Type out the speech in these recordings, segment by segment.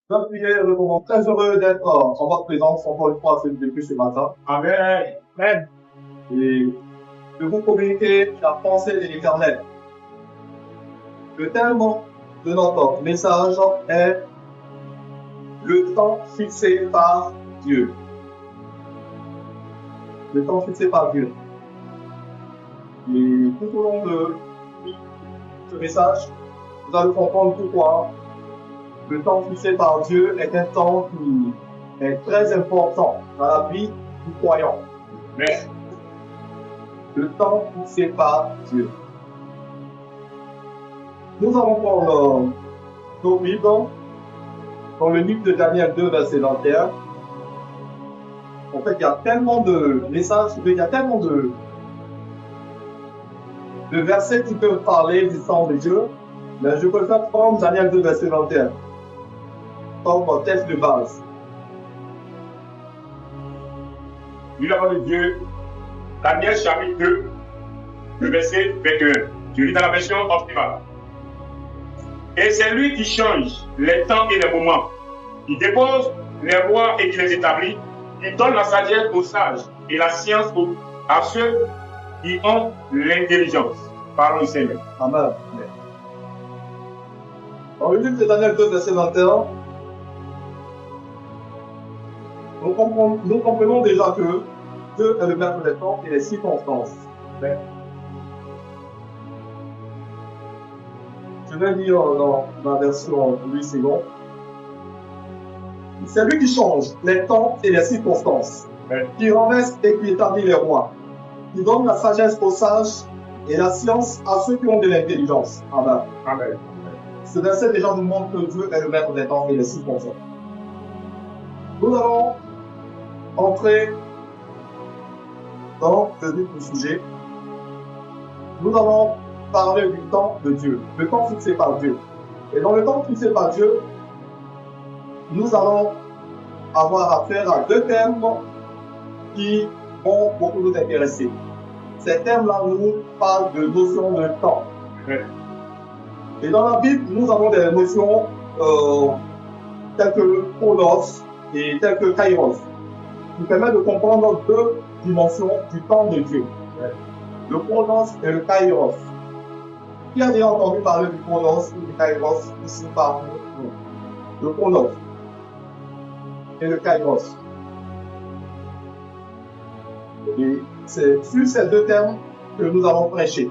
Donc, Pierre, nous sommes très heureux d'être en votre présence encore une fois depuis ce matin. Amen. Amen. Et de vous communiquer la pensée de l'Éternel. Le thème de notre message est le temps fixé par Dieu. Le temps fixé par Dieu. Et tout au long de ce message, vous allez comprendre pourquoi le temps fixé par Dieu est un temps qui est très important dans la vie du croyant. Mais Le temps fixé par Dieu. Nous allons prendre nos Bibles dans le livre de Daniel 2, verset 21. En fait, il y a tellement de messages, il y a tellement de versets qui peuvent parler du temps de Dieu. Mais je préfère prendre Daniel 2, verset 21 comme texte de base. nous l'avons de Dieu, Daniel chapitre 2, le verset 21. Je lis dans la version optimale. Et c'est lui qui change les temps et les moments, qui dépose les rois et qui les établit, qui donne la sagesse aux sages et la science à ceux qui ont l'intelligence. Parlons du Seigneur. Amen. Dans le livre de Daniel 2, verset 21, nous comprenons déjà que Dieu est le maître des temps et des circonstances. Amen. Je vais lire dans la version Louis II. C'est lui qui change les temps et les circonstances, Amen. qui renverse et qui établit les rois, qui donne la sagesse aux sages et la science à ceux qui ont de l'intelligence. Amen. Amen. Ce verset déjà nous montre que Dieu est le maître des temps et des circonstances. Nous allons entrer dans le vif du sujet. Nous allons parler du temps de Dieu, le temps fixé par Dieu. Et dans le temps fixé par Dieu, nous allons avoir affaire à deux termes qui vont beaucoup nous intéresser. Ces termes-là nous parlent de notion de temps. Amen. Et dans la Bible, nous avons des notions telles que chronos et telles que kairos, qui permettent de comprendre deux dimensions du temps de Dieu. Le chronos et le kairos. Qui a déjà entendu parler du chronos ou du kairos ici parmi nous? Le chronos et le kairos. Et c'est sur ces deux termes que nous allons prêcher.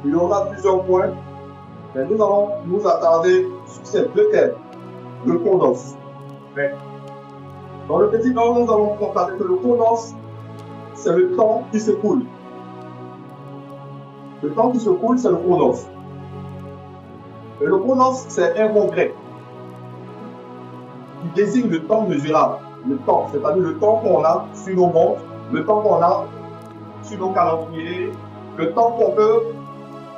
Il y aura plusieurs points, mais nous allons nous attarder sur ces deux termes, le chronos. Amen. Dans le petit 1, nous allons constater que le chronos, c'est le temps qui s'écoule. Le temps qui s'écoule, c'est le chronos. Et le chronos, c'est un mot grec qui désigne le temps mesurable. Le temps, c'est-à-dire le temps qu'on a sur nos montres, le temps qu'on a sur nos calendriers, le temps qu'on peut,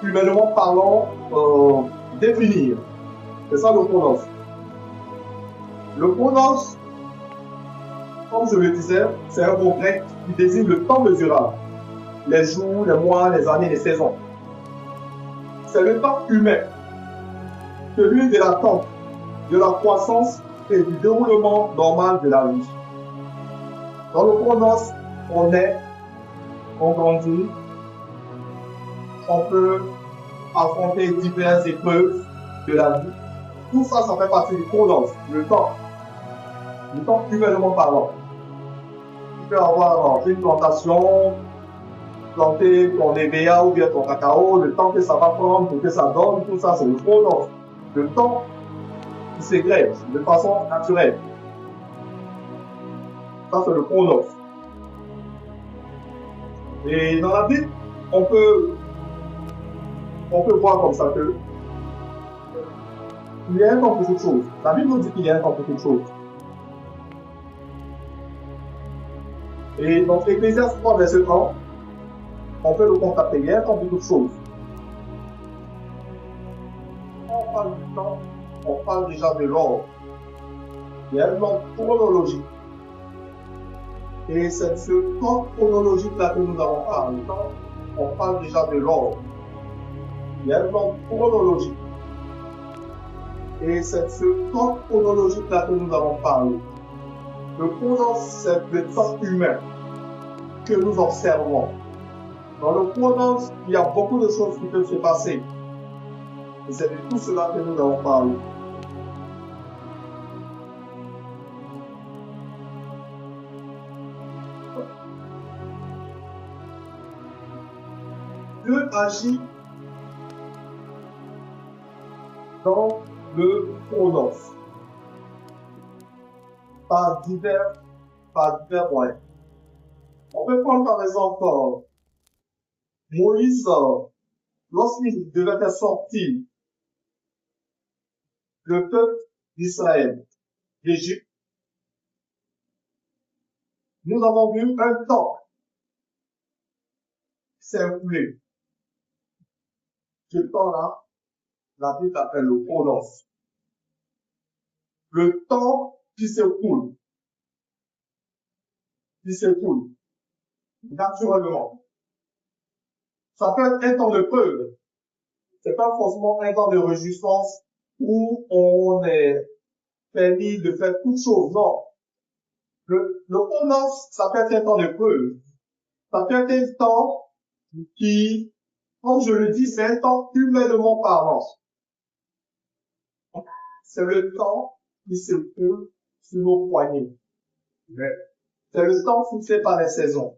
humainement parlant, définir. C'est ça le chronos. Le chronos, comme je le disais, c'est un mot grec qui désigne le temps mesurable. Les jours, les mois, les années, les saisons. C'est le temps humain, celui de l'attente, de la croissance et du déroulement normal de la vie. Dans le chronos, on est, on grandit, on peut affronter diverses épreuves de la vie. Tout ça, ça fait partie du chronos, le temps humainement parlant. Tu peux avoir une plantation, planter ton EVA ou bien ton cacao, le temps que ça va prendre pour que ça donne, tout ça, c'est le chronos. Le temps qui s'égrève de façon naturelle. Ça, c'est le chronos. Et dans la Bible, on peut voir comme ça que il y a un temps pour toute chose. La Bible nous dit qu'il y a un temps pour toute chose. Et dans Ecclésiaste 3, verset 30, on peut le constater, il y a un temps pour toute chose. Quand on parle du temps, on parle déjà de l'ordre. Il y a un temps chronologique. Et c'est ce temps chronologique-là que nous avons parlé. On parle déjà de l'ordre. Il y a un temps chronologique. Et c'est ce temps chronologique-là que nous avons parlé. Le chronos, c'est le temps humain que nous observons. Dans le chronos, il y a beaucoup de choses qui peuvent se passer. Et c'est de tout cela que nous avons parlé. Dieu agit dans le chronos par divers moyens. On peut prendre par exemple Moïse, lorsqu'il devait faire sortir le peuple d'Israël d'Égypte, nous avons vu un temps s'écouler. Ce temps-là, la Bible appelle le chronos. Le temps qui s'écoule naturellement. Ça peut être un temps de preuve. C'est pas forcément un temps de réjouissance où on est permis de faire toutes choses. Non. Le chronos, ça peut être un temps de preuve. Ça peut être un temps qui, comme je le dis, c'est un temps humainement parlant. C'est le temps qui s'écoule sur nos poignets. C'est le temps fixé par les saisons.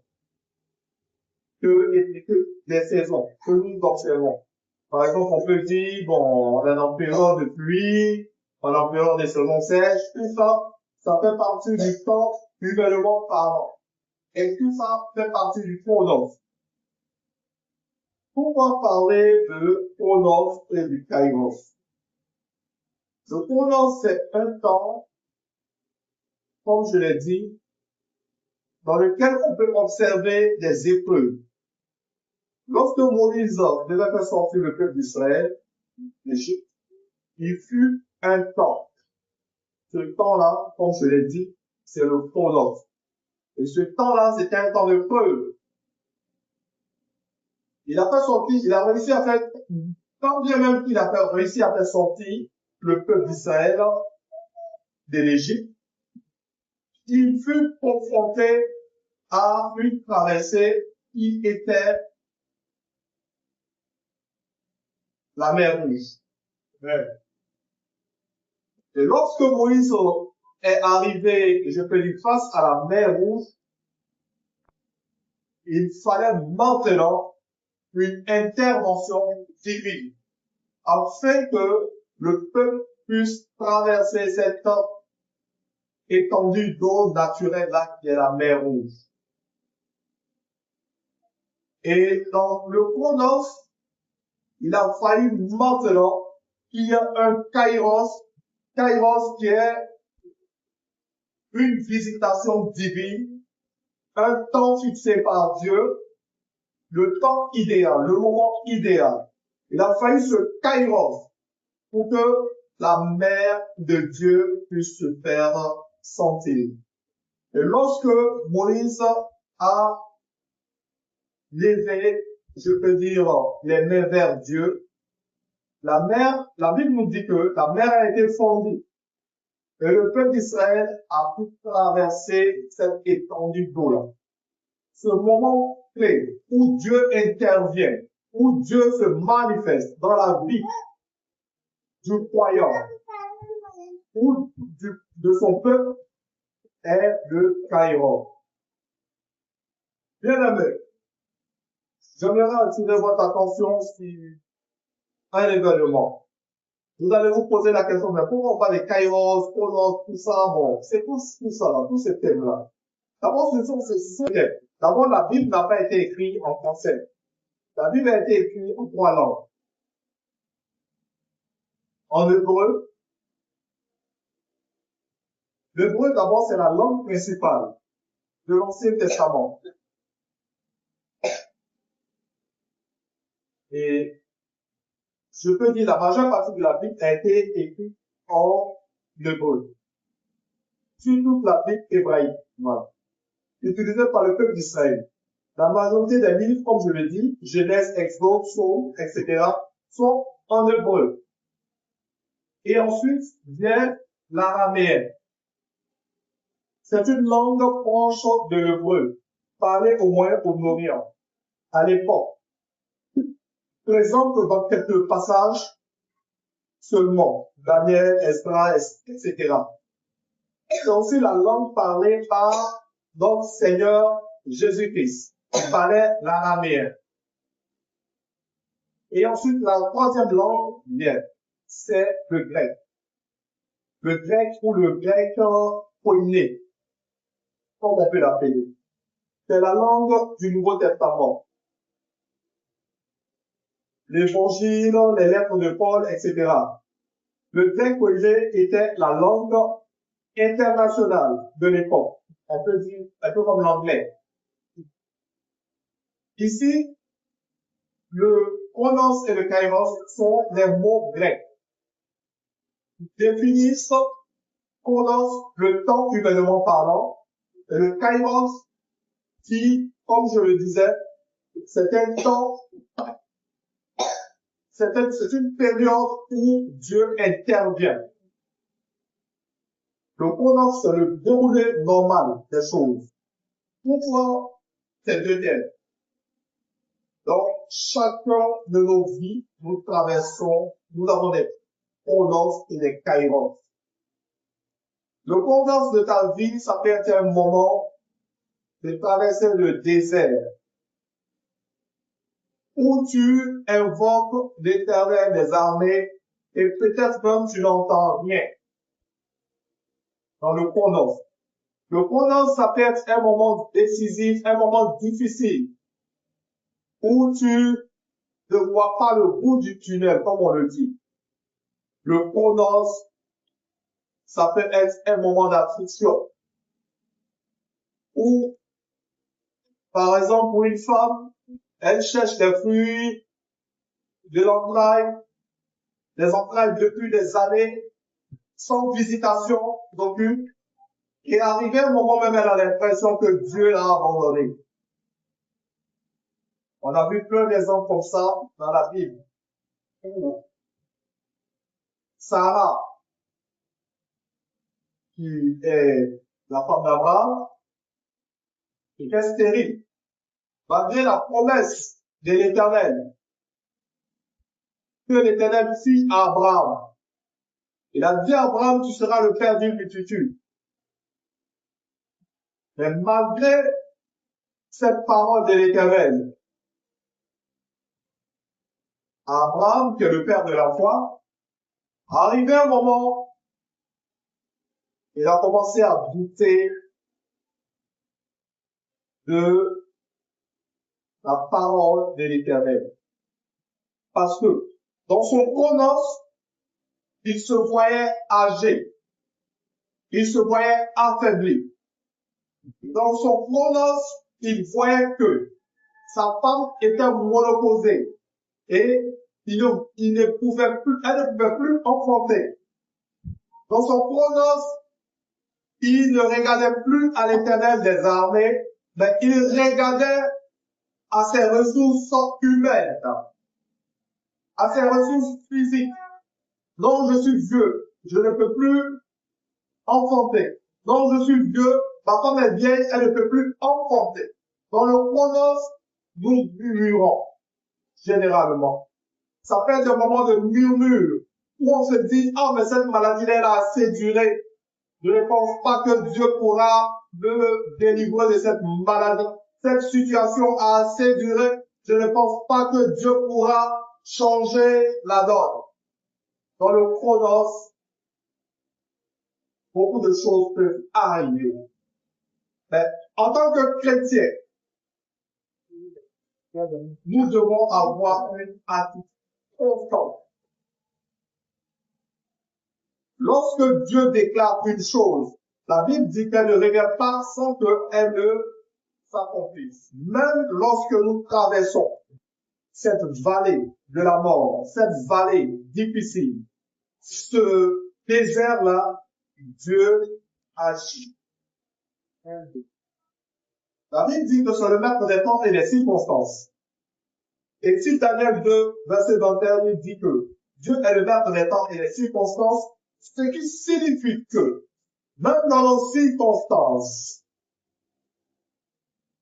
Les saisons que nous observons. Par exemple, on peut dire, bon, on est en période de pluie, on est en période de saison sèche, tout ça, ça fait partie du temps humainement parlant. Et tout ça fait partie du chronos. Pourquoi parler de chronos et du kairos? Le chronos, c'est un temps, comme je l'ai dit, dans lequel on peut observer des épreuves. Lorsque Moïse devait faire sortir le peuple d'Israël d'Égypte, il fut un temps. Ce temps-là, comme je l'ai dit, c'est le chronos. Et ce temps-là, c'était un temps de preuve. Il a fait sortir, il a réussi à faire, tant bien même qu'il a réussi à faire sortir le peuple d'Israël de l'Égypte, il fut confronté à une traversée qui était la mer Rouge. Et lorsque Moïse est arrivé, je peux dire, face à la mer Rouge, il fallait maintenant une intervention divine afin que le peuple puisse traverser cette étendue d'eau naturelle là qui est la mer Rouge. Et dans le chronos, il a fallu maintenant qu'il y ait un kairos qui est une visitation divine, un temps fixé par Dieu, le temps idéal, le moment idéal. Il a fallu ce kairos pour que la mer de Dieu puisse se faire sentir. Et lorsque Moïse a levé, je peux dire, les mains vers Dieu, la Bible nous dit que la mer a été fondue. Et le peuple d'Israël a pu traverser cette étendue d'eau-là. Ce moment clé où Dieu intervient, où Dieu se manifeste dans la vie du croyant, ou de son peuple, est le Kairos. Bien aimé, j'aimerais attirer votre attention sur un événement. Vous allez vous poser la question, mais pourquoi on parle des Kairos, Chronos, tout ça, bon, c'est tout ça, là, tous ces thèmes-là. D'abord, ce sont ces thèmes. D'abord, la Bible n'a pas été écrite en français. La Bible a été écrite en 3 langues. En hébreu. L'hébreu, d'abord, c'est la langue principale de l'Ancien Testament. Et je peux dire, la majeure partie de la Bible a été écrite en hébreu. Sur toute la Bible hébraïque, voilà, utilisée par le peuple d'Israël. La majorité des livres, comme je l'ai dit, Genèse, Exode, Psaume, etc., sont en hébreu. Et ensuite vient l'araméen. C'est une langue proche de l'hébreu, parlée au Moyen-Orient, à l'époque, présente dans quelques passages seulement, Daniel, Esdras, etc. C'est aussi la langue parlée par notre Seigneur Jésus-Christ, qui parlait l'araméen. Et ensuite, la troisième langue vient, c'est le grec. Le grec ou le grec koiné, comme on peut l'appeler. C'est la langue du Nouveau Testament. L'Évangile, les lettres de Paul, etc. Le grec koiné était la langue internationale de l'époque. On peut dire un peu comme l'anglais. Ici, le chronos et le kairos sont des mots grecs. Ils définissent chronos, le temps humainement parlant, et le kairos qui, comme je le disais, c'est un temps, c'est une période où Dieu intervient. Le chronos, c'est le déroulé normal des choses. Pourquoi c'est deux termes? Donc, chacun de nos vies, nous traversons, nous avons des chronos et des kairos. Le chronos de ta vie, ça peut être un moment de traverser le désert, où tu invoques l'Éternel des armées et peut-être même tu n'entends rien dans le chronos. Le chronos, ça peut être un moment décisif, un moment difficile, où tu ne vois pas le bout du tunnel, comme on le dit. Le chronos, ça peut être un moment d'affliction, où, par exemple, pour une femme, elle cherche des fruits, des entrailles depuis des années, sans visitation d'aucune. Et arrivé un moment même, elle a l'impression que Dieu l'a abandonné. On a vu plein d'exemples comme ça dans la Bible. Sarah, qui est la femme d'Abraham, était stérile, malgré la promesse de l'Éternel, que l'Éternel fit à Abraham. Il a dit à Abraham, tu seras le père d'une multitude. Mais malgré cette parole de l'Éternel, Abraham, qui est le père de la foi, arrivé un moment, il a commencé à douter de la parole de l'Éternel. Parce que dans son chronos, il se voyait âgé. Il se voyait affaibli. Dans son chronos, il voyait que sa femme était monoposée et elle ne pouvait plus enfanter. Dans son chronos, il ne regardait plus à l'Éternel des armées, mais il regardait à ses ressources humaines, à ses ressources physiques. Non, je suis vieux, je ne peux plus enfanter. Non, je suis vieux, ma femme est vieille, elle ne peut plus enfanter. Dans le chronos, nous murmurons, généralement. Ça fait des moments de murmure, où on se dit, ah, mais cette maladie, elle a assez duré. Je ne pense pas que Dieu pourra me délivrer de cette maladie. Cette situation a assez duré. Je ne pense pas que Dieu pourra changer la donne. Dans le chronos, beaucoup de choses peuvent arriver. Mais en tant que chrétien, nous devons avoir une attitude constante. Lorsque Dieu déclare une chose, la Bible dit qu'elle ne regarde pas sans qu'elle ne s'accomplisse. Même lorsque nous traversons cette vallée de la mort, cette vallée difficile, ce désert-là, Dieu agit. La Bible dit que c'est le maître des temps et des circonstances. Et si Daniel 2, verset 21, dit que Dieu est le maître des temps et des circonstances, ce qui signifie que, même dans nos circonstances,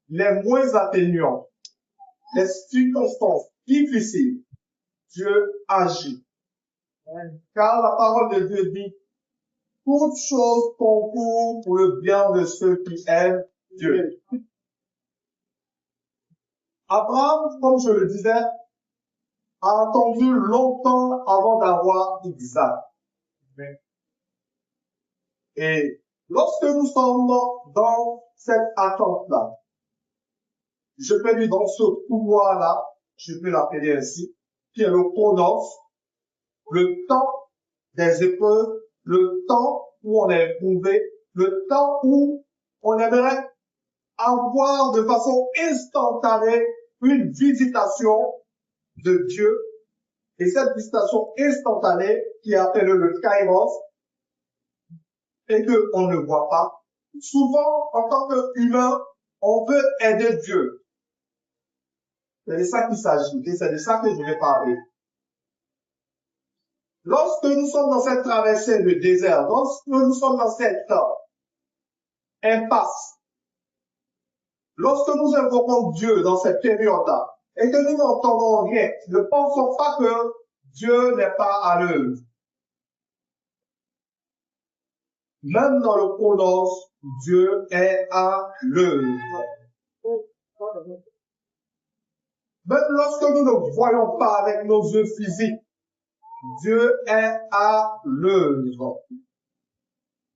les moins atténuantes, les circonstances difficiles, Dieu agit. Car la parole de Dieu dit, toutes choses concourent pour le bien de ceux qui aiment Dieu. Abraham, comme je le disais, a attendu longtemps avant d'avoir Isaac. Et lorsque nous sommes dans cette attente-là, je peux dire dans ce pouvoir-là, je peux l'appeler ainsi, qui est le chronos, le temps des épreuves, le temps où on est éprouvé, le temps où on aimerait avoir de façon instantanée une visitation de Dieu. Et cette visitation instantanée, qui est appelée le kairos, et qu'on ne voit pas, souvent, en tant qu'humain, on veut aider Dieu. C'est de ça qu'il s'agit, et c'est de ça que je vais parler. Lorsque nous sommes dans cette traversée du désert, lorsque nous sommes dans cette impasse, lorsque nous invoquons Dieu dans cette période-là, et que nous n'entendons rien, ne pensons pas que Dieu n'est pas à l'œuvre. Même dans le chronos, Dieu est à l'œuvre. Même lorsque nous ne voyons pas avec nos yeux physiques, Dieu est à l'œuvre.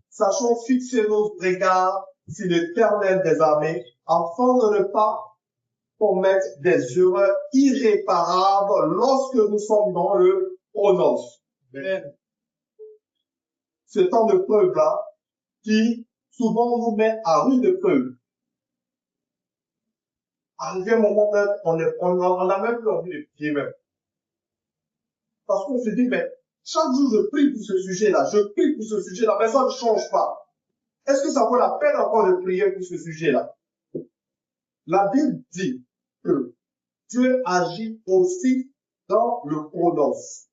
Sachons fixer nos regards sur l'Éternel des armées, afin de ne pas commettre des erreurs irréparables lorsque nous sommes dans le chronos. Ce temps de preuve-là, qui souvent nous met à rude épreuve. Arrivé un moment même, on a même plus envie de prier même. Parce qu'on se dit, mais chaque jour je prie pour ce sujet-là, mais ça ne change pas. Est-ce que ça vaut la peine encore de prier pour ce sujet-là? La Bible dit que Dieu agit aussi dans le chronos.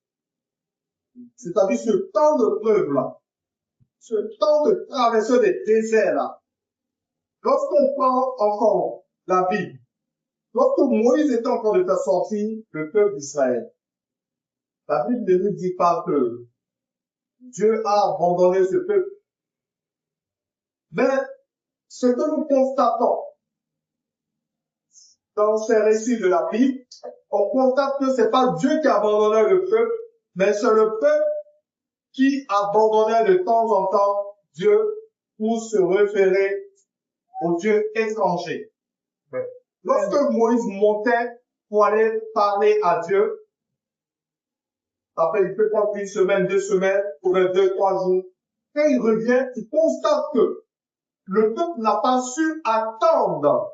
C'est-à-dire ce temps de preuve-là, ce temps de traversée des déserts-là. Lorsqu'on prend encore la Bible, lorsque Moïse était encore de faire sortir le peuple d'Israël, la Bible ne nous dit pas que Dieu a abandonné ce peuple. Mais ce que nous constatons dans ces récits de la Bible, on constate que c'est pas Dieu qui abandonnait le peuple, mais c'est le peuple qui abandonnait de temps en temps Dieu pour se référer au Dieu étranger. Lorsque Moïse montait pour aller parler à Dieu, après il peut prendre une semaine, 2 semaines, ou 2, 3 jours, quand il revient, il constate que le peuple n'a pas su attendre.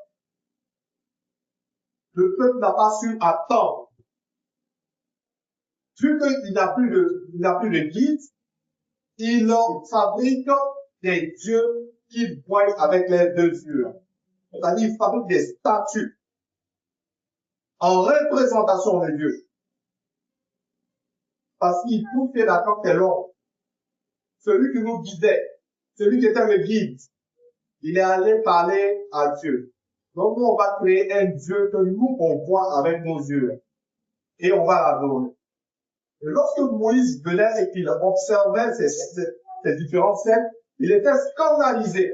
Le peuple n'a pas su attendre. Vu qu'il n'a plus de guide, il fabrique des dieux qu'il voit avec les 2 yeux. C'est-à-dire, il fabrique des statues en représentation de Dieu. Parce qu'il trouve que la tente est longue. Celui qui nous guidait, celui qui était le guide, il est allé parler à Dieu. Donc, nous, on va créer un Dieu que nous, on voit avec nos yeux. Et on va l'adorer. Et lorsque Moïse venait et qu'il observait ces différentes scènes, il était scandalisé.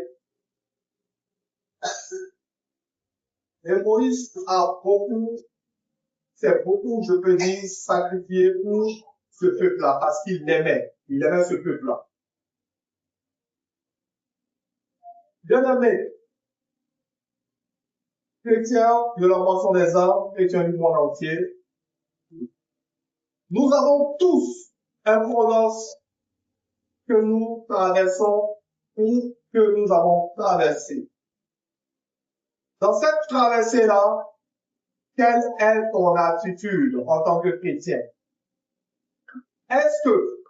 Et Moïse a je peux dire, sacrifié pour ce peuple-là, parce qu'il l'aimait. Il aimait ce peuple-là. Bien-aimés, chrétiens de la moisson des âmes, chrétiens du monde entier, nous avons tous un chronos que nous traversons ou que nous avons traversé. Dans cette traversée-là, quelle est ton attitude en tant que chrétien? Est-ce que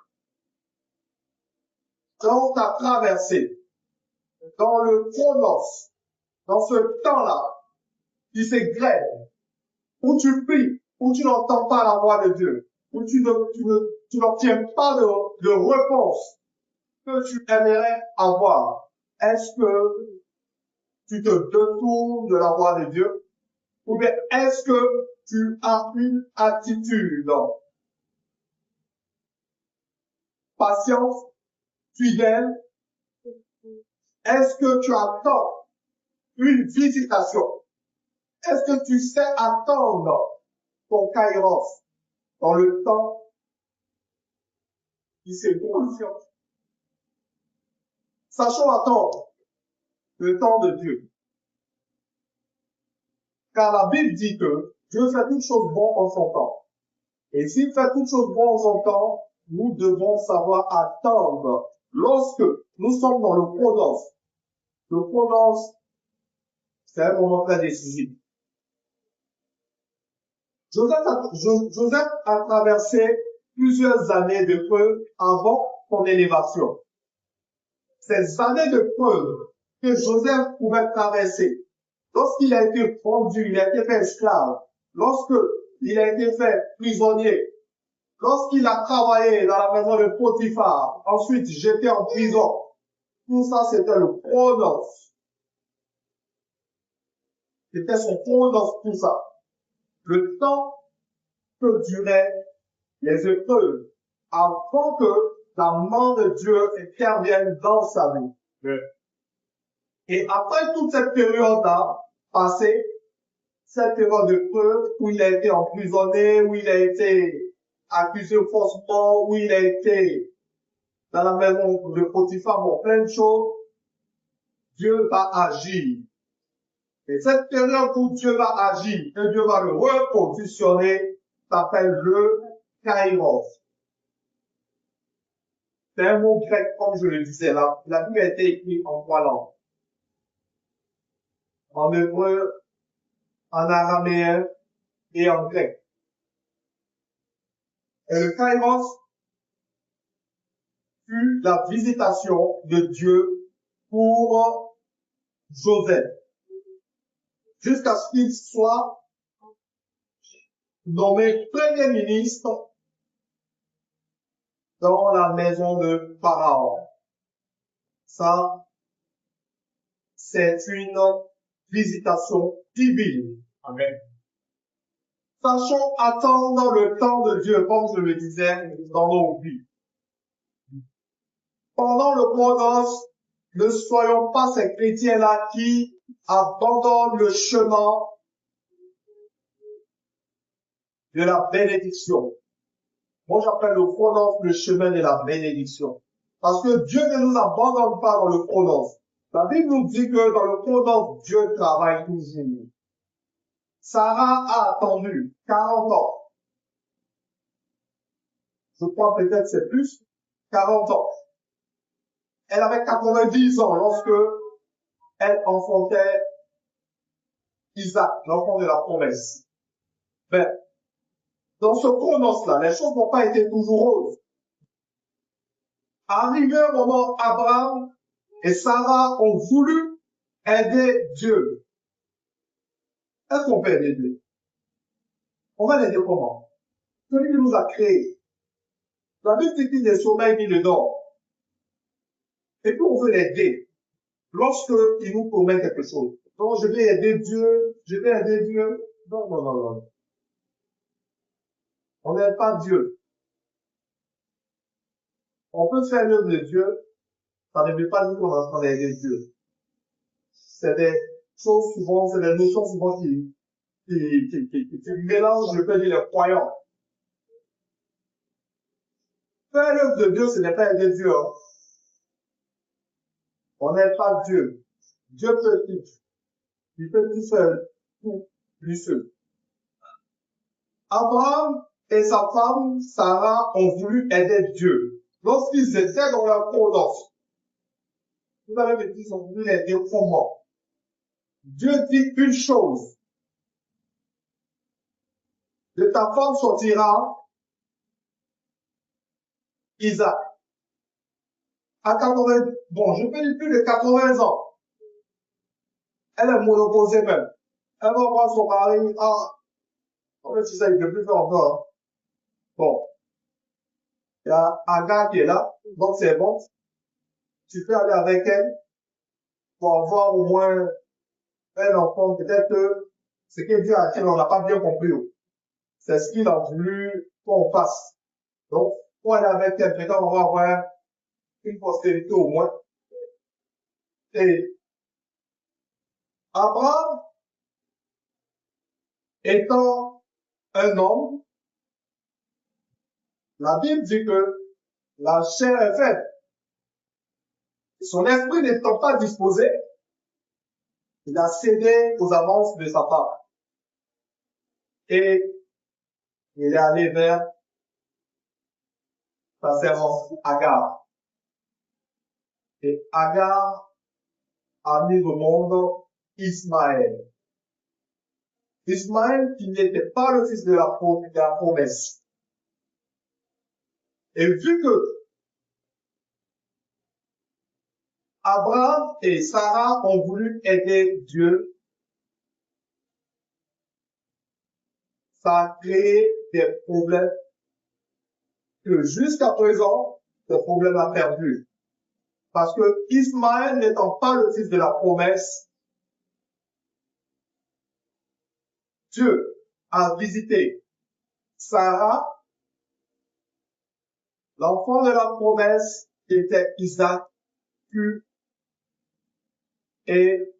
dans ta traversée, dans le chronos, dans ce temps-là, qui s'égrène, où tu pries, où tu n'entends pas la voix de Dieu, où tu ne tu n'obtiens pas de réponse que tu aimerais avoir, est-ce que tu te détournes de la voie de Dieu? Ou bien est-ce que tu as une attitude patience, fidèle? Est-ce que tu attends une visitation? Est-ce que tu sais attendre ton kairos dans le temps qui s'écoule? Sachons attendre le temps de Dieu. Car la Bible dit que Dieu fait toutes choses bonnes en son temps. Et s'il fait toutes choses bonnes en son temps, nous devons savoir attendre. Lorsque nous sommes dans le chronos, c'est un moment très décisif. Joseph a traversé plusieurs années de preuve avant son élévation. Ces années de preuve que Joseph pouvait traverser, lorsqu'il a été vendu, il a été fait esclave, lorsqu'il a été fait prisonnier, lorsqu'il a travaillé dans la maison de Potiphar, ensuite jeté en prison, tout ça c'était le chronos. C'était son chronos, tout ça. Le temps que duraient les épreuves avant que la main de Dieu intervienne dans sa vie. Oui. Et après toute cette période-là passée, cette période de preuve où il a été emprisonné, où il a été accusé faussement, où il a été dans la maison de Potiphar pour plein de choses, Dieu va agir. Et cette période où Dieu va agir et Dieu va le repositionner s'appelle le kairos. C'est un mot grec, comme je le disais là. La Bible a été écrite en 3 langues. En hébreu, en araméen et en grec. Et le kairos fut la visitation de Dieu pour Joseph. Jusqu'à ce qu'il soit nommé premier ministre dans la maison de Pharaon. Ça, c'est une visitation divine. Amen. Sachons attendre le temps de Dieu, comme je le disais, dans nos vies. Pendant le chronos, ne soyons pas ces chrétiens-là qui abandonnent le chemin de la bénédiction. Moi, j'appelle le chronos le chemin de la bénédiction. Parce que Dieu ne nous abandonne pas dans le chronos. La Bible nous dit que dans le chronos, Dieu travaille toujours. Sarah a attendu 40 ans. Je crois peut-être c'est plus, 40 ans. Elle avait 90 ans lorsque elle enfantait Isaac, l'enfant de la promesse. Mais, dans ce chronos-là, les choses n'ont pas été toujours roses. Arrivé un moment, Abraham et Sarah ont voulu aider Dieu. Est-ce qu'on peut aider Dieu? On va l'aider comment? Celui qui nous a créés. La Bible dit qu'il est sommeil, il est dort. Et puis on veut l'aider. Lorsque il nous promet quelque chose. Non, je vais aider Dieu, je vais aider Dieu. Non, non, non, non. On n'aide pas Dieu. On peut faire l'œuvre de Dieu, ça ne veut pas dire qu'on est en train d'aider Dieu. C'est des choses souvent, c'est des notions souvent qui mélangent, je peux dire, les croyants. Faire l'œuvre de Dieu, ce n'est pas aider Dieu. Hein. On n'aide pas Dieu. Dieu peut tout. Il peut tout seul, tout, lui seul. Abraham et sa femme, Sarah, ont voulu aider Dieu. Lorsqu'ils étaient dans leur chronos, vous avez dit qu'ils ont voulu l'aider comment? Dieu dit une chose. De ta femme sortira Isaac. À 80, bon, je peux dire plus de 80 ans. Elle est monoposée même. Elle va voir son mari, ah, en fait, ça, il ne peut plus faire encore. Bon. Il y a Agar qui est là, donc c'est bon. Tu peux aller avec elle pour avoir au moins un enfant. Peut-être que ce que Dieu a fait, on n'a pas bien compris. C'est ce qu'il a voulu qu'on fasse. Donc, pour aller avec elle, peut-être on va avoir une postérité au moins. Et Abraham, étant un homme, la Bible dit que la chair est faible. Son esprit n'étant pas disposé, il a cédé aux avances de sa part. Et il est allé vers sa servante Agar. Et Agar a mis au monde Ismaël. Ismaël qui n'était pas le fils de la promesse. Et vu que Abraham et Sarah ont voulu aider Dieu, ça a créé des problèmes que jusqu'à présent, ce problème a perdu. Parce que Ismaël n'étant pas le fils de la promesse, Dieu a visité Sarah, l'enfant de la promesse qui était Isaac, et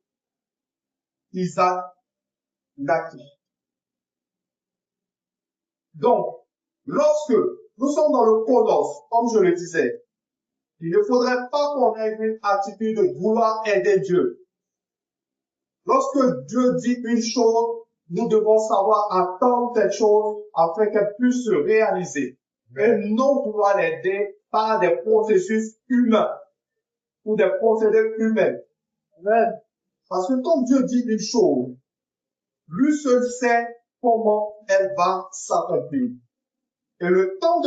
Isaac naquit. Donc, lorsque nous sommes dans le chronos, comme je le disais, il ne faudrait pas qu'on ait une attitude de vouloir aider Dieu. Lorsque Dieu dit une chose, nous devons savoir attendre cette chose afin qu'elle puisse se réaliser. Et non vouloir l'aider par des processus humains ou des procédés humains. Parce que quand Dieu dit une chose, lui seul sait comment elle va s'accomplir. Et le temps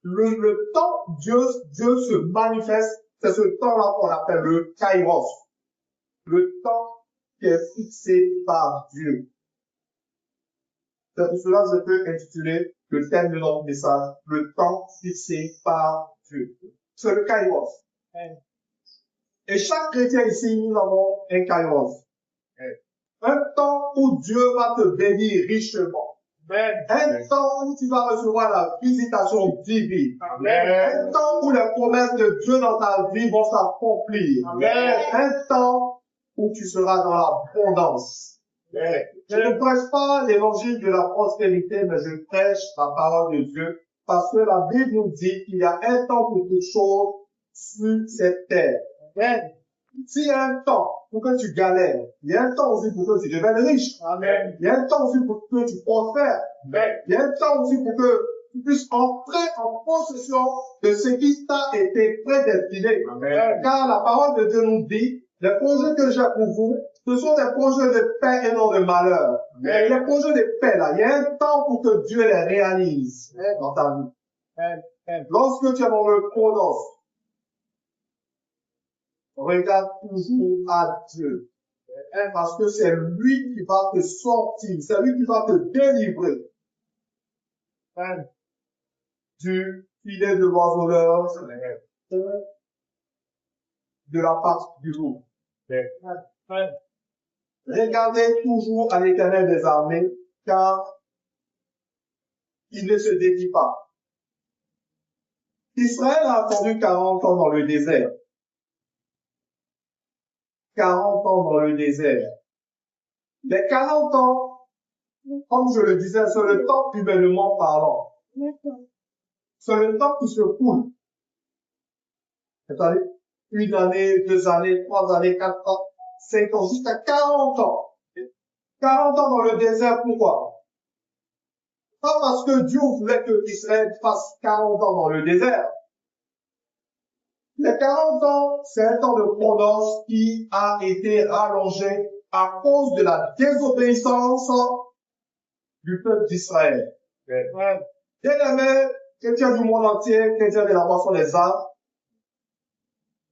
le temps Dieu se manifeste, c'est ce temps-là qu'on appelle le kairos. Le temps qui est fixé par Dieu. C'est pour cela que je peux intituler le thème de notre message, le temps fixé par Dieu. C'est le kairos. Et chaque chrétien ici, nous avons un kairos. Un temps où Dieu va te bénir richement. Un temps où tu vas recevoir la visitation divine. Un temps où les promesses de Dieu dans ta vie vont s'accomplir. Un temps où tu seras dans l'abondance. Je ne prêche pas l'évangile de la prospérité, mais je prêche la parole de Dieu parce que la Bible nous dit qu'il y a un temps pour toutes choses sur cette terre. S'il y a un temps pour que tu galères, il y a un temps aussi pour que tu deviennes riche. Amen. Il y a un temps aussi pour que tu prospères. Amen. Il y a un temps aussi pour que tu puisses entrer en possession de ce qui t'a été prédestiné. Amen. Car la parole de Dieu nous dit, les projets que j'ai pour vous, ce sont des projets de paix et non de malheur. Amen. Les projets de paix, là, il y a un temps pour que Dieu les réalise dans ta vie. Amen. Lorsque tu es dans le chronos, regarde toujours à Dieu. Parce que c'est lui qui va te sortir, c'est lui qui va te délivrer du filet de l'oiseleur, de la patte du loup. Regardez toujours à l'Éternel des armées, car il ne se dédie pas. Israël a attendu 40 ans dans le désert. 40 ans dans le désert. Les 40 ans, comme je le disais, c'est le temps humainement parlant. C'est le temps qui se coule. C'est-à-dire, 1 année, 2 années, 3 années, 4 ans, 5 ans, jusqu'à 40 ans. 40 ans dans le désert, pourquoi? Pas parce que Dieu voulait que Israël fasse 40 ans dans le désert. Les 40 ans, c'est un temps de prudence qui a été rallongé à cause de la désobéissance du peuple d'Israël. Bien-aimés, chrétiens du monde entier, chrétiens de la moisson des âmes,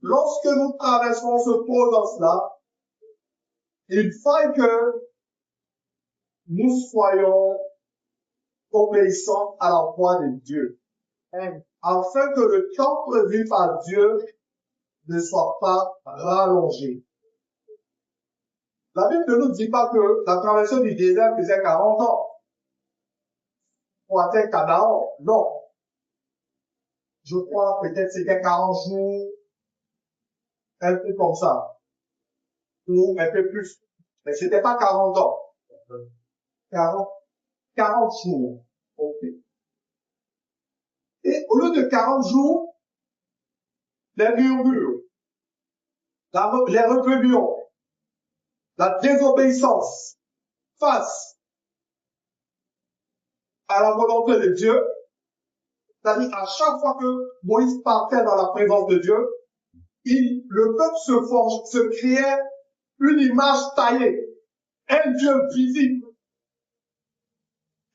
lorsque nous traversons ce prudence-là, il faut que nous soyons obéissants à la voix de Dieu. afin que le temps prévu par Dieu ne soit pas rallongé. La Bible ne nous dit pas que la traversée du désert faisait 40 ans pour atteindre Canaan. Non. Je crois peut-être c'était 40 jours, un peu comme ça, ou un peu plus. Mais c'était pas 40 ans. 40 jours. Ok. Et au lieu de 40 jours, les murmures, les rébellions, la désobéissance face à la volonté de Dieu, c'est-à-dire à chaque fois que Moïse partait dans la présence de Dieu, le peuple se créait une image taillée, un Dieu visible.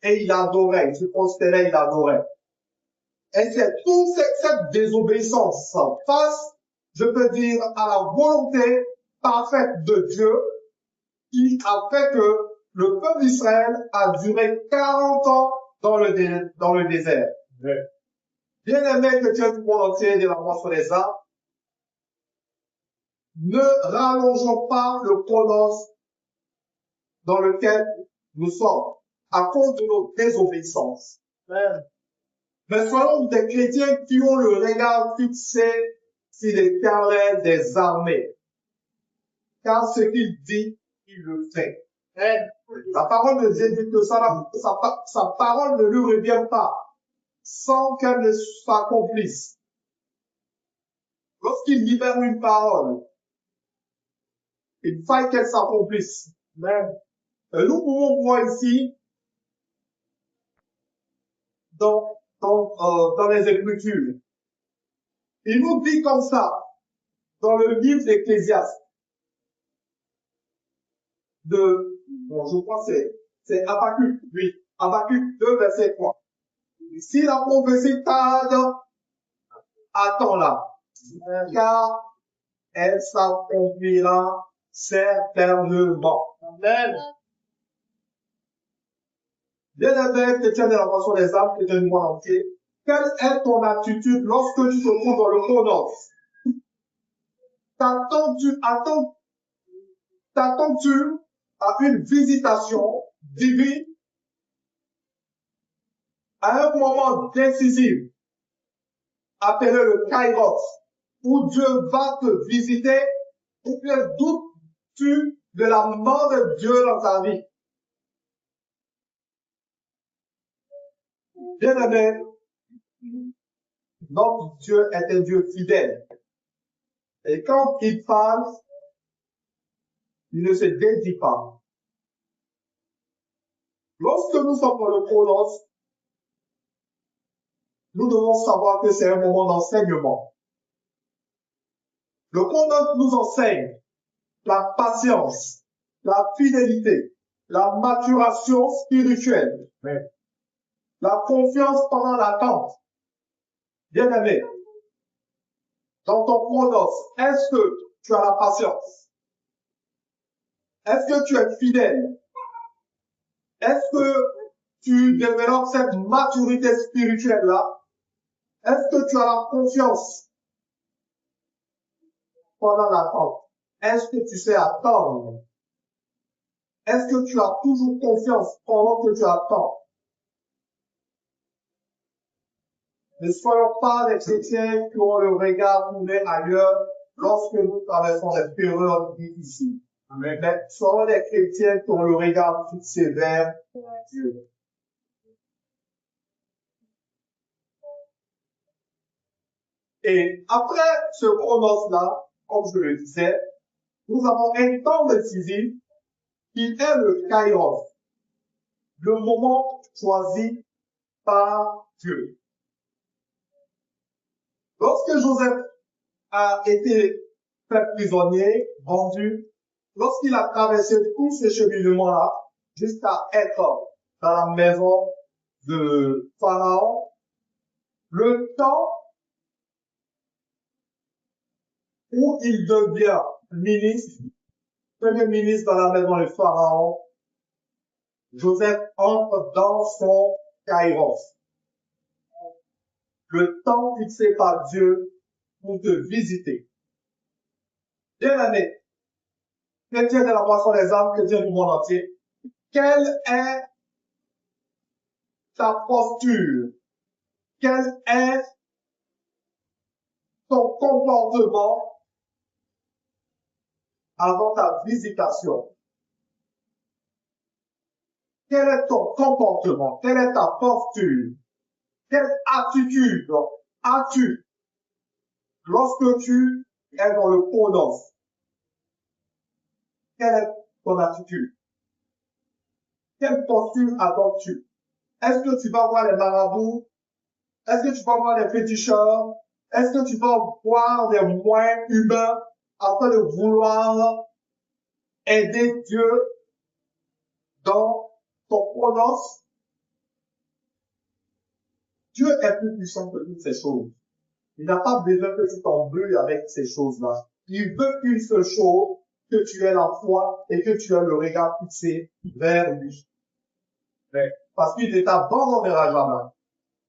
Et il adorait, il se considérait, il adorait. Et c'est toute cette désobéissance face, je peux dire, à la volonté parfaite de Dieu qui a fait que le peuple d'Israël a duré 40 ans dans le désert. Oui. Bien-aimés chrétiens du monde entier de la voix sur les arbres, ne rallongeons pas le chronos dans lequel nous sommes à cause de nos désobéissances. Amen. Mais soyons des chrétiens qui ont le regard fixé sur l'Éternel des armées. Car ce qu'il dit, il le fait. Amen. La parole de Dieu dit que sa parole ne lui revient pas sans qu'elle ne s'accomplisse. Lorsqu'il libère une parole, il faille qu'elle s'accomplisse. Et nous pouvons voir ici, dans les Écritures, il nous dit comme ça, dans le livre d'Ecclésiaste, je crois que c'est Habakkuk, oui, Habakkuk 2, verset 3. Si la prophétie tarde, attends-la, car elle s'accomplira certainement. Amen. Bien-aimé, chrétien de la Passion des âmes, chrétien du monde entier, quelle est ton attitude lorsque tu te trouves dans le chronos? T'attends-tu à une visitation divine, à un moment décisif, appelé le Kairos, où Dieu va te visiter, ou bien doutes-tu de la mort de Dieu dans ta vie? Bien-aimé, notre Dieu est un Dieu fidèle. Et quand il parle, il ne se dédie pas. Lorsque nous sommes dans le chronos, nous devons savoir que c'est un moment d'enseignement. Le chronos nous enseigne la patience, la fidélité, la maturation spirituelle, la confiance pendant l'attente. Bien-aimé, dans ton chronos, est-ce que tu as la patience? Est-ce que tu es fidèle? Est-ce que tu développes cette maturité spirituelle-là? Est-ce que tu as la confiance pendant l'attente? Est-ce que tu sais attendre? Est-ce que tu as toujours confiance pendant que tu attends? Ne soyons pas des chrétiens qui ont le regard tourné ailleurs lorsque nous traversons des périodes difficiles. Mais soyons des chrétiens qui ont le regard fixé vers Dieu. Et après ce chronos-là, comme je le disais, nous avons un temps décisif qui est le Kairos, le moment choisi par Dieu. Lorsque Joseph a été fait prisonnier, vendu, lorsqu'il a traversé tout ce cheminement-là, jusqu'à être dans la maison de Pharaon, le temps où il devient ministre, premier ministre dans la maison de Pharaon, Joseph entre dans son Kairos. le temps fixé par Dieu pour te visiter. Bien-aimé, chrétien de la moisson des âmes, chrétien du monde entier, quelle est ta posture? Quel est ton comportement avant ta visitation? Quel est ton comportement? Quelle est ta posture? Quelle attitude as-tu lorsque tu es dans le chronos? Quelle est ton attitude? Quelle posture adoptes-tu? Est-ce que tu vas voir les marabouts? Est-ce que tu vas voir les féticheurs? Est-ce que tu vas voir les moyens humains afin de vouloir aider Dieu dans ton chronos? Dieu est plus puissant que toutes ces choses. Il n'a pas besoin que tu t'embrouilles avec ces choses-là. Il veut qu'une seule chose, que tu aies la foi et que tu aies le regard fixé vers lui. Parce qu'il ne t'abandonnera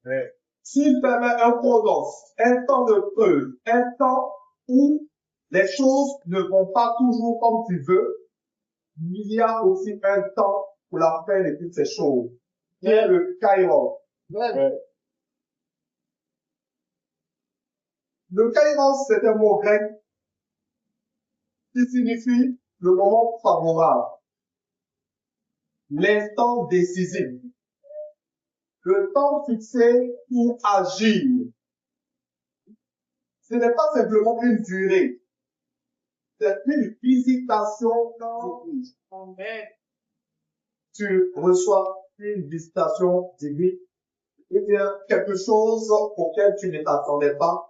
jamais. S'il permet un chronos, un temps de preuve, un temps où les choses ne vont pas toujours comme tu veux, il y a aussi un temps pour la fin de toutes ces choses. Qui est le kairos. Le kairos, c'est un mot grec qui signifie le moment favorable, l'instant décisif, le temps fixé pour agir. Ce n'est pas simplement une durée, c'est une visitation divine. Tu reçois une visitation divine, et bien quelque chose auquel tu ne t'attendais pas.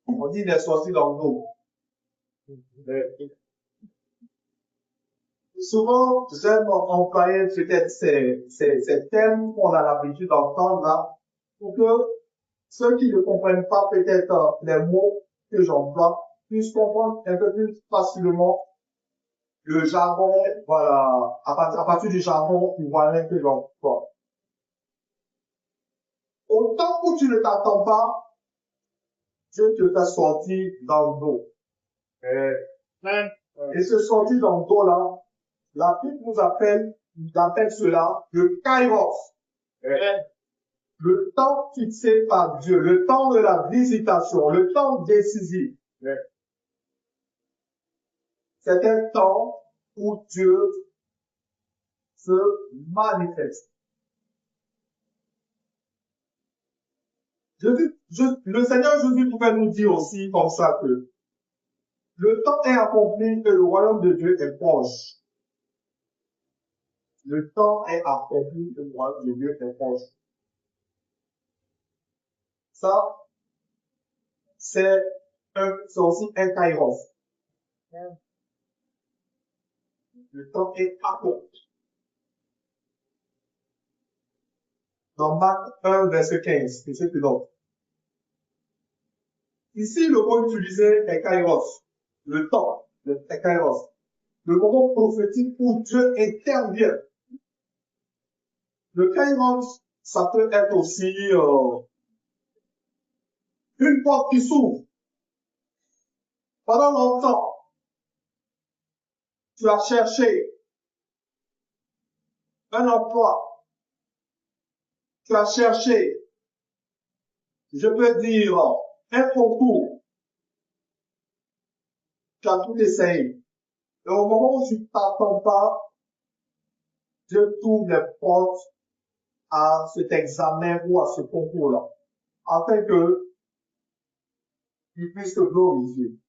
On dit les sorties dans l'eau. Souvent, j'aime employer peut-être ces termes qu'on a l'habitude d'entendre là, pour que ceux qui ne comprennent pas peut-être les mots que j'emploie puissent comprendre un peu plus facilement le jargon, voilà, à partir du jargon ivoirien que j'emploie. Au temps où tu ne t'attends pas, Dieu te fait sortir dans le dos. Et ce sortir dans le dos là, la Bible nous appelle cela le kairos. Le temps fixé par Dieu, le temps de la visitation, le temps décisif. C'est un temps où Dieu se manifeste. Le Seigneur Jésus pouvait nous dire aussi comme ça que le temps est accompli et le royaume de Dieu est proche. Le temps est accompli et le royaume de Dieu est proche. Ça, c'est aussi un kairos. Le temps est accompli. Dans Marc 1, verset 15, c'est ce que l'autre. Ici, le mot utilisé est kairos. Le temps, est kairos. Le moment prophétique où Dieu intervient. Le kairos, ça peut être aussi une porte qui s'ouvre. Pendant longtemps, tu as cherché un emploi. Tu as cherché, je peux dire, un concours. Tu as tout essayé. Et au moment où tu ne t'attends pas, Dieu t'ouvre les portes à cet examen ou à ce concours-là, afin que tu puisses te glorifier.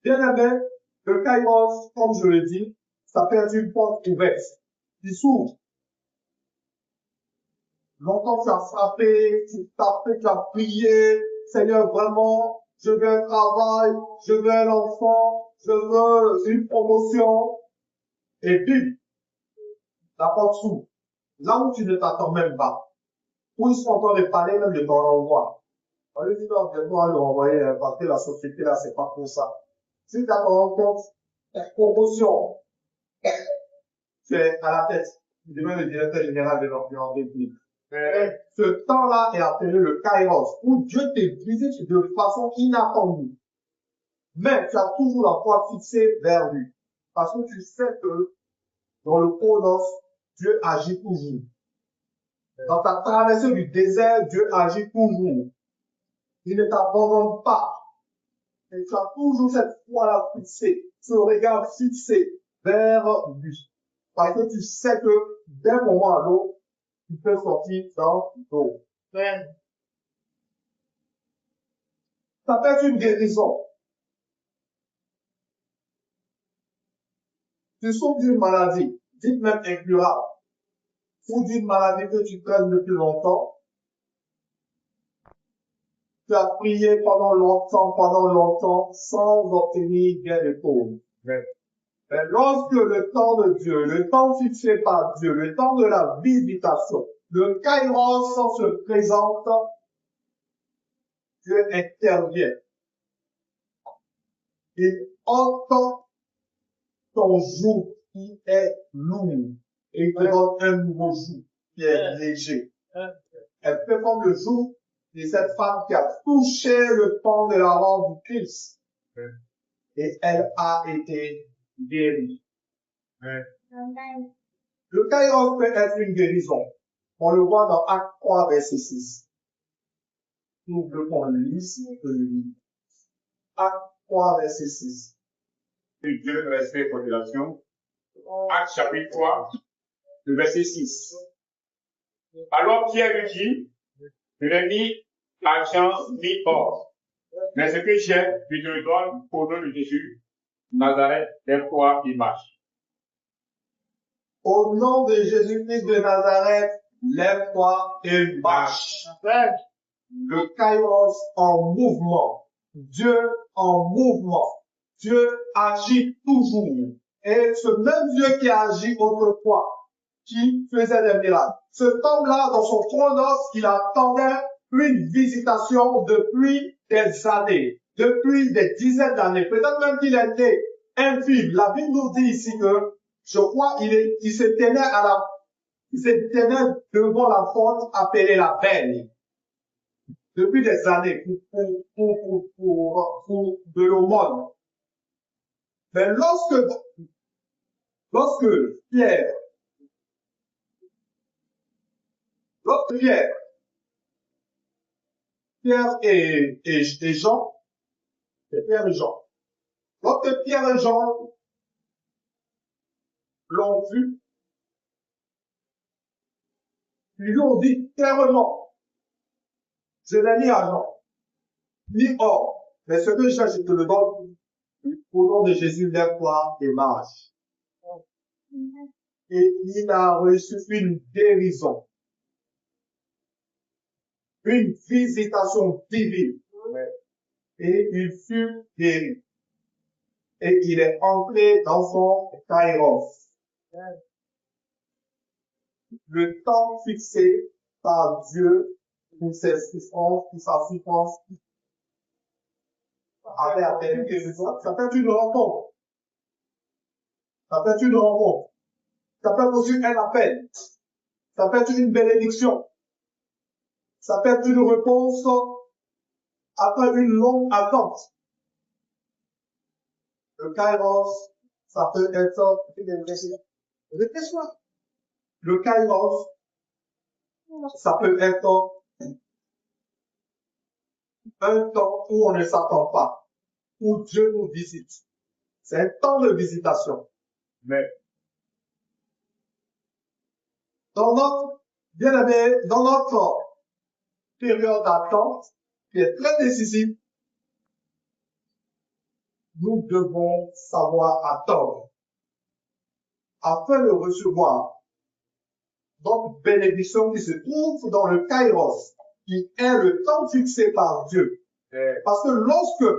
Bien aimé, le kairos, comme je le dis, ça peut être une porte ouverte, qui s'ouvre. Longtemps tu as frappé, tu as prié, Seigneur, vraiment, je veux un travail, je veux un enfant, je veux une promotion. Et puis, la porte s'ouvre. Là où tu ne t'attends même pas. Où ils sont en train de parler même de ton envoi. On lui dit, non, viens-moi le renvoyer, parce que la société là, c'est pas pour ça. Si tu as ton rencontre, ta promotion, c'est à la tête. Tu deviens le directeur général de l'environnement public. Et ce temps-là est appelé le Kairos, où Dieu te visite de façon inattendue. Mais tu as toujours la foi fixée vers lui. Parce que tu sais que dans le Chronos, Dieu agit toujours. Dans ta traversée du désert, Dieu agit toujours. Il ne t'abandonne pas. Et tu as toujours cette foi-là fixée, ce regard fixé vers lui. Parce que tu sais que d'un moment à l'autre, tu peux sortir dans l'eau. Ça peut être une guérison. Tu souffres d'une maladie, dites même incurable, ou d'une maladie que tu traînes depuis longtemps. Tu as prié pendant longtemps, sans obtenir gain de cause. Mais lorsque le temps de Dieu, le temps fixé par Dieu, le temps de la visitation, le Kairos se présente, Dieu intervient. Il entend ton jour qui est lourd et il te donne un nouveau jour qui est léger. Elle fait comme le jour de cette femme qui a touché le pan de la robe du Christ et elle a été guérie. Le Kairos peut être une guérison. On le voit dans Acte 3, verset 6. Nous devons lire le livre. Acte 3, verset 6. Et Dieu respecte la population. Acte chapitre 3, le verset 6. Alors Pierre lui dit, je n'ai ni argent ni or, mais ce que j'ai, je te le donne au nom de Jésus, Nazareth, lève-toi et marche. Au nom de Jésus-Christ de Nazareth, lève-toi et marche. Le Kairos en mouvement. Dieu en mouvement. Dieu agit toujours. Et ce même Dieu qui agit autrefois, qui faisait des miracles, ce temps-là, dans son chronos, il attendait une visitation depuis des années, depuis des dizaines d'années. Peut-être même qu'il était infime. La Bible nous dit ici que, je crois, il se tenait devant la porte appelée la Belle. Depuis des années, pour de l'aumône. Mais lorsque Pierre et Jean, lorsque Pierre et Jean l'ont vu, ils lui ont dit clairement, je n'ai ni argent, ni or, mais ce que j'ai, je te le donne. Au nom de Jésus, lève-toi et marche. Et il a reçu une guérison, une visitation divine. Et il fut guéri. Et il est entré dans son Kairos. Le temps fixé par Dieu pour ses souffrances, pour sa souffrance, avait atteint ça peut être une rencontre. Ça peut être une rencontre. Ça peut être aussi un appel. Ça peut être une bénédiction. Ça peut être une réponse après une longue attente. Le Kairos, ça peut être, le Kairos, ça peut être un temps où on ne s'attend pas, où Dieu nous visite. C'est un temps de visitation. Mais dans notre période d'attente, qui est très décisive, nous devons savoir attendre afin de recevoir notre bénédiction qui se trouve dans le Kairos, qui est le temps fixé par Dieu. Parce que lorsque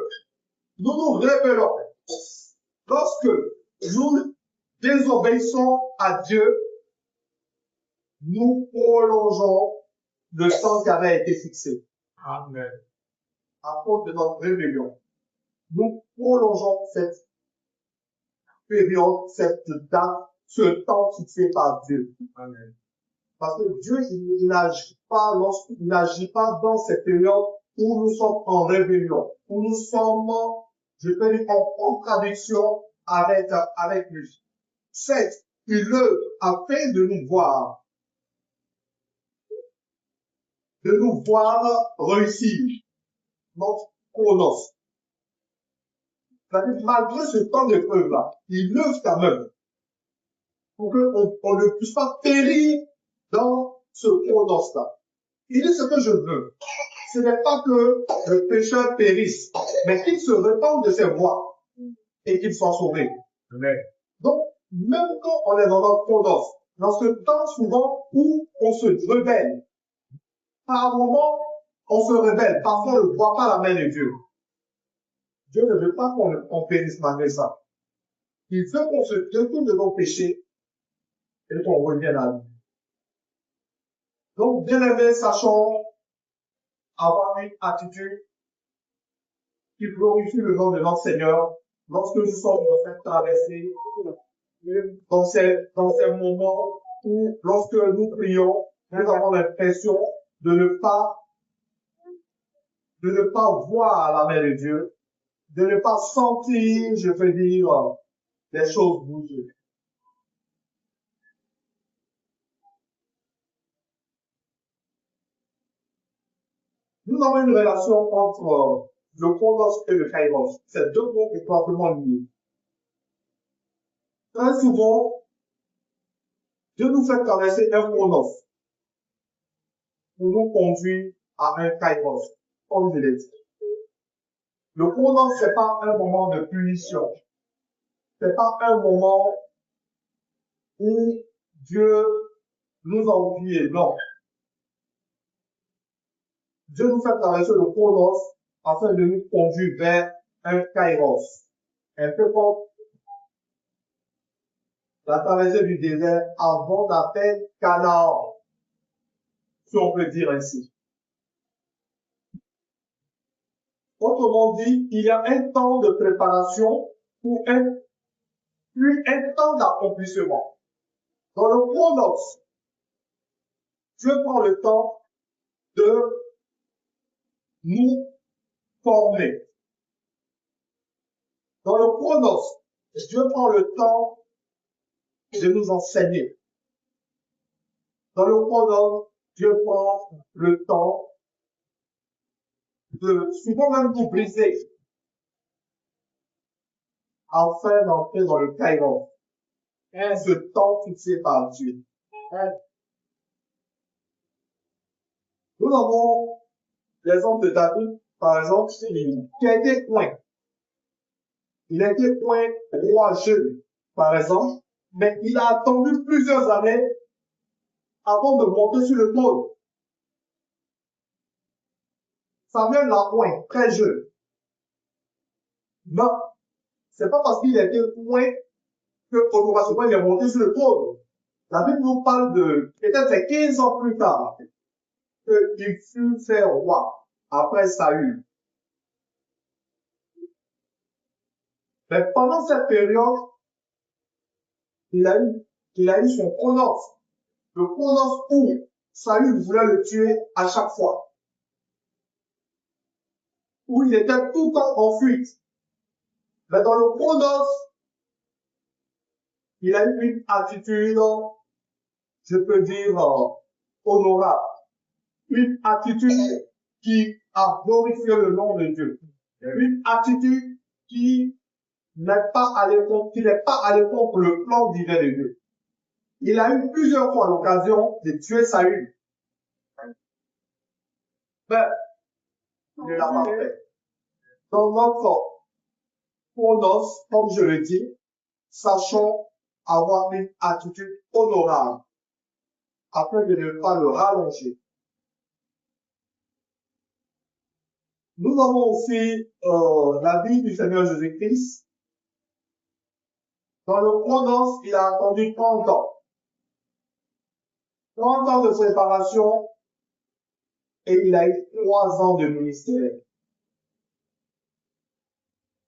nous nous révélons, lorsque nous désobéissons à Dieu, nous prolongeons le temps qui avait été fixé. Amen. À cause de notre rébellion, nous prolongeons cette période, cette date, ce temps fixé par Dieu. Amen. Parce que Dieu, il n'agit pas dans cette période où nous sommes en rébellion, où nous sommes, je peux dire, en contradiction avec lui. Certes, il œuvre afin de nous voir réussir notre chronos. C'est-à-dire, malgré ce temps d'épreuve-là, il œuvre quand même pour qu'on ne puisse pas périr dans ce chronos-là. Il dit ce que je veux. Ce n'est pas que le pécheur périsse, mais qu'il se répande de ses voies et qu'il soit sauvé. Amen. Donc, même quand on est dans un chronos, dans ce temps souvent où on se rebelle, par moment, on se rebelle, parfois on ne voit pas la main de Dieu. Dieu ne veut pas qu'on périsse malgré ça. Il veut qu'on se détourne de nos péchés et qu'on revienne à lui. Donc, bien aimé, sachons avoir une attitude qui glorifie le nom de notre Seigneur lorsque nous sommes dans cette traversée, dans ces moments où, lorsque nous prions, nous avons l'impression de ne pas voir la main de Dieu, de ne pas sentir, je veux dire, les choses bouger. Nous avons une relation entre le chronos et le kairos. Ces deux mots étroitement liés. Très souvent, Dieu nous fait traverser un chronos pour nous conduire à un kairos, comme je l'ai dit. Le chronos, c'est pas un moment de punition. C'est pas un moment où Dieu nous a oubliés. Non. Dieu nous fait traverser le chronos afin de nous conduire vers un kairos. Un peu comme la traversée du désert avant d'atteindre Canaan, si on peut dire ainsi. Autrement dit, il y a un temps de préparation puis un temps d'accomplissement. Dans le chronos, Dieu prend le temps de nous former. Dans le chronos, Dieu prend le temps de nous enseigner. Dans le chronos, Dieu prend le temps de, souvent même nous briser, afin d'entrer dans le kairos. Ce temps fixé par Dieu. Nous avons l'exemple de David, par exemple, qui a été point. Il a été point roi jeune, par exemple, mais il a attendu plusieurs années avant de monter sur le trône. Samuel l'a point, très jeune. Non, c'est pas parce qu'il a été point que automatiquement il est monté sur le trône. La Bible nous parle de, peut-être 15 ans plus tard, qu'il fut fait roi après Saül. Mais pendant cette période, il a eu son chronos. Le chronos où Saül voulait le tuer à chaque fois. Où il était tout le temps en fuite. Mais dans le chronos, il a eu une attitude, je peux dire, honorable. Une attitude qui a glorifié le nom de Dieu. Une attitude qui n'est pas à l'époque le plan divin de Dieu. Il a eu plusieurs fois l'occasion de tuer Saül. Mais, il ne l'a pas fait. Dans notre chronos, comme je le dis, sachons avoir une attitude honorable, afin de ne pas le rallonger. Nous avons aussi la vie du Seigneur Jésus-Christ. Dans le chronos, il a attendu 30 ans. 30 ans de préparation et il a eu 3 ans de ministère.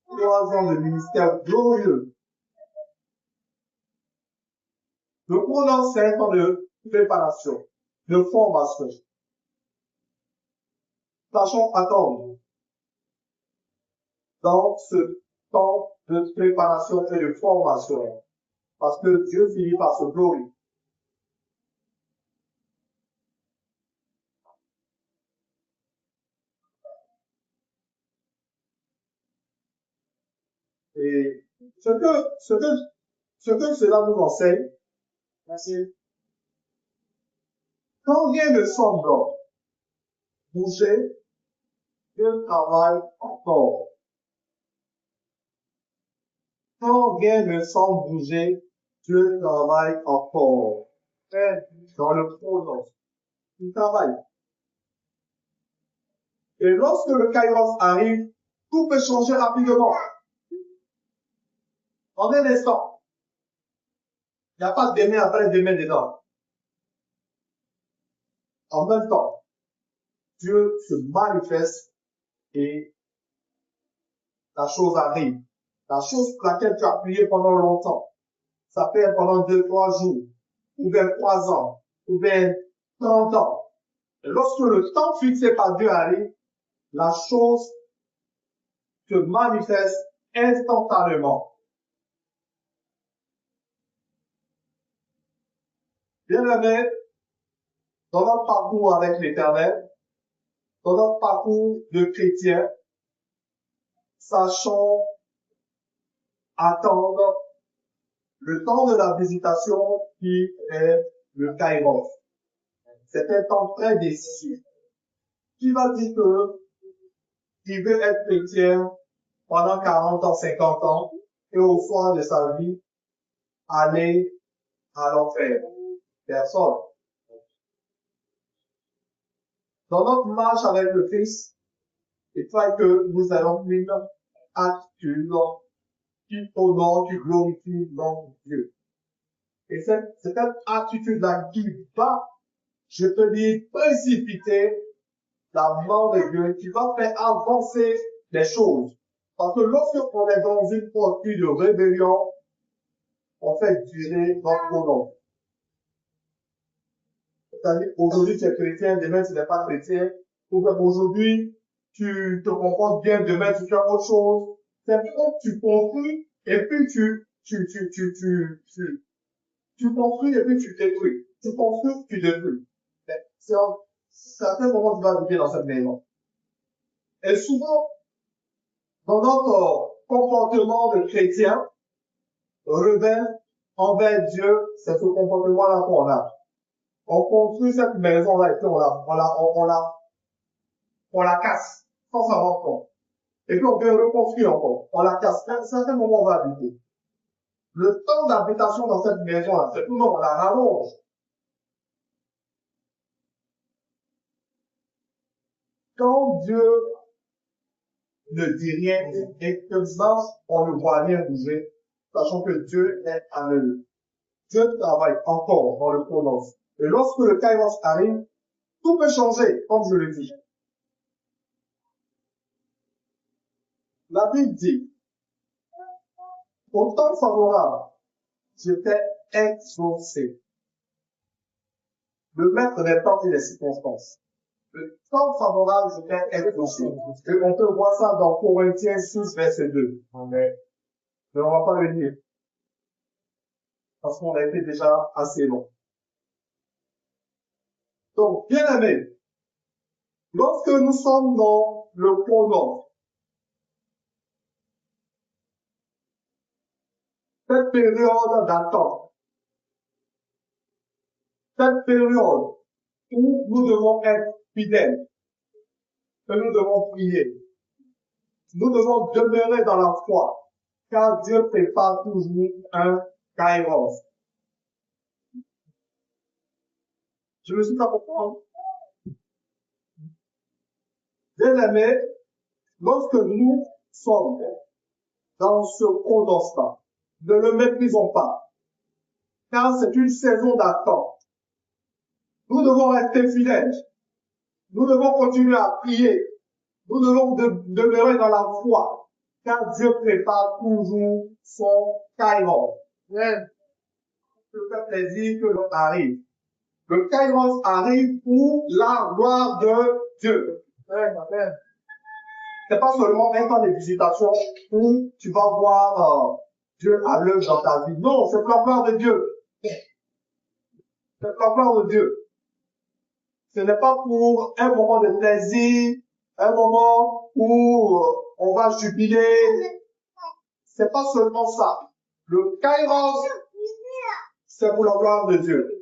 3 ans de ministère glorieux. Le chronos, c'est un temps de préparation, de formation. Sachons attendre dans ce temps de préparation et de formation, parce que Dieu finit par se glorifier. Et ce que cela nous enseigne, c'est quand rien ne semble bouger, Dieu travaille encore. Quand rien ne semble bouger, Dieu travaille encore. Dans le pronom, il travaille. Et lorsque le kairos arrive, tout peut changer rapidement. En un instant. Il n'y a pas de demain après demain dedans. En même temps, Dieu se manifeste et la chose arrive. La chose pour laquelle tu as prié pendant longtemps, ça peut être pendant 2, 3 jours, ou bien 3 ans, ou bien 30 ans. Et lorsque le temps fixé par Dieu arrive, la chose se manifeste instantanément. Bien-aimés, dans notre parcours avec l'Éternel, dans notre parcours de chrétien, sachons attendre le temps de la visitation qui est le kairos. C'est un temps très décisif. Qui va dire que il veut être chrétien pendant 40 ans, 50 ans, et au soir de sa vie, aller à l'enfer? Personne. Dans notre marche avec le Christ, il faut que nous ayons une attitude qui honore, qui glorifie le nom de Dieu. Et cette attitude-là qui va, je peux dire, précipiter la mort de Dieu, qui va faire avancer les choses. Parce que lorsqu'on est dans une posture de rébellion, on fait durer notre pronom. C'est-à-dire, aujourd'hui tu es chrétien, demain tu n'es pas chrétien. Aujourd'hui, tu te comportes bien, demain tu fais autre chose. C'est comme tu construis, et puis tu construis, et puis tu détruis. Tu construis, tu détruis. C'est un certain moment tu vas vivre dans cette maison. Et souvent, dans notre comportement de chrétien, rebelle envers Dieu, c'est ce comportement-là qu'on a. On construit cette maison-là et puis on la casse, sans s'en rendre compte. Et puis on vient reconstruire encore. On la casse. À un certain moment, on va habiter. Le temps d'habitation dans cette maison-là, c'est tout non, on la rallonge. Quand Dieu ne dit rien et que on ne voit rien bouger, sachant que Dieu est à l'œuvre. Dieu travaille encore dans le pronom. Et lorsque le kairos arrive, tout peut changer, comme je le dis. La Bible dit, au temps favorable, j'étais exaucé. Le maître des temps et des circonstances. Le temps favorable, j'étais exaucé. Et on peut voir ça dans Corinthiens 6, verset 2. Mais on va pas le lire. Parce qu'on a été déjà assez long. Donc, bien aimé, lorsque nous sommes dans le pronom, cette période d'attente, cette période où nous devons être fidèles, que nous devons prier, nous devons demeurer dans la foi, car Dieu prépare toujours un kairos. Je me suis pas compris. Bien aimé, lorsque nous sommes dans ce condensement, ne le méprisons pas, car c'est une saison d'attente. Nous devons rester fidèles. Nous devons continuer à prier. Nous devons demeurer dans la foi, car Dieu prépare toujours son kairos. Ça fait plaisir que l'on arrive. Le Kairos arrive pour la gloire de Dieu. Amen. C'est pas seulement un temps de visitation où tu vas voir Dieu à l'œuvre dans ta vie. Non, c'est pour la gloire de Dieu. C'est pour la gloire de Dieu. Ce n'est pas pour un moment de plaisir, un moment où on va jubiler. C'est pas seulement ça. Le Kairos, c'est pour la gloire de Dieu.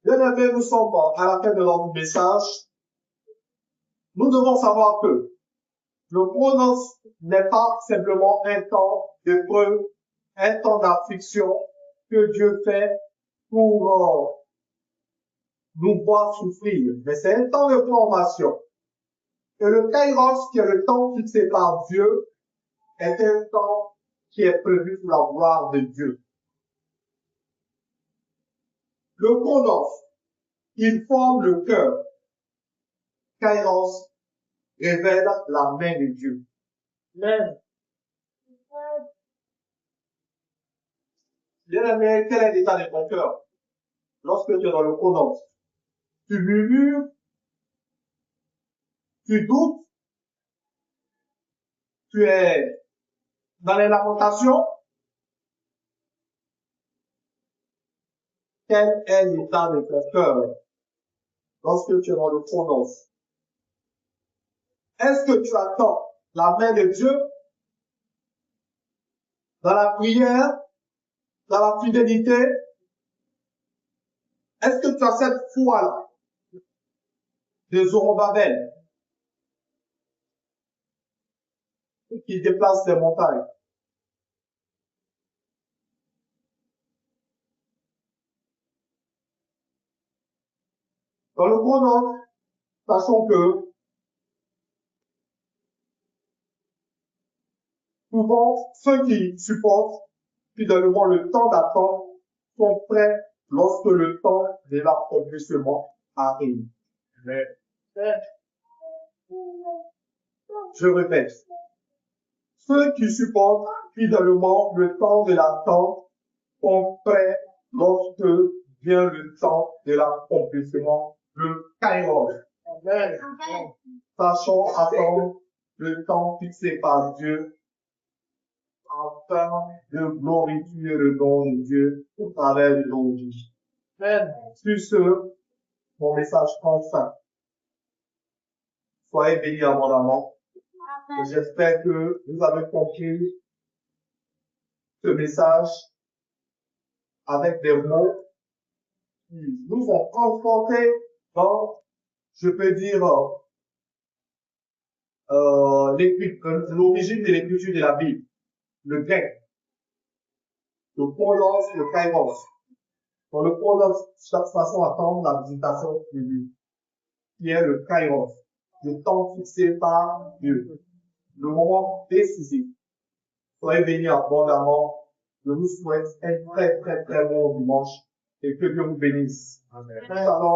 Bien aimés, nous sommes à la fin de notre message. Nous devons savoir que le chronos n'est pas simplement un temps d'épreuve, un temps d'affliction que Dieu fait pour nous voir souffrir. Mais c'est un temps de formation. Et le Kairos, qui est le temps fixé par Dieu, est un temps qui est prévu pour la gloire de Dieu. Le chronos, il forme le cœur. Kairos révèle la main de Dieu. Amen. Bien aimé, quel est l'état de ton cœur lorsque tu es dans le chronos? Tu murmures, tu doutes, tu es dans les lamentations. Quel est l'état de ton cœur lorsque tu es dans le chronos? Est-ce que tu attends la main de Dieu dans la prière, dans la fidélité? Est-ce que tu as cette foi-là de Zorobabel qui déplace les montagnes? Dans le chronos, sachons que souvent, ceux qui supportent fidèlement le temps d'attente sont prêts lorsque le temps de l'accomplissement arrive. Mais, je répète, ceux qui supportent fidèlement le temps de l'attente sont prêts lorsque vient le temps de l'accomplissement, le Kairos. Amen. Sachons attendre le temps fixé par Dieu afin de glorifier le nom de Dieu au travers de nos vies. Amen. Sur ce, mon message prend fin. Soyez bénis abondamment. Et j'espère que vous avez compris ce message avec des mots qui nous ont confortés dans, je peux dire, l'origine de l'écriture de la Bible, le grec, le chronos, le kairos. Dans le chronos, chaque façon attendre la visitation de Dieu, qui est le kairos, le temps fixé par Dieu, le moment décisif. Soyez bénis abondamment. Je vous souhaite un très très très bon dimanche et que Dieu vous bénisse. Amen. Alors,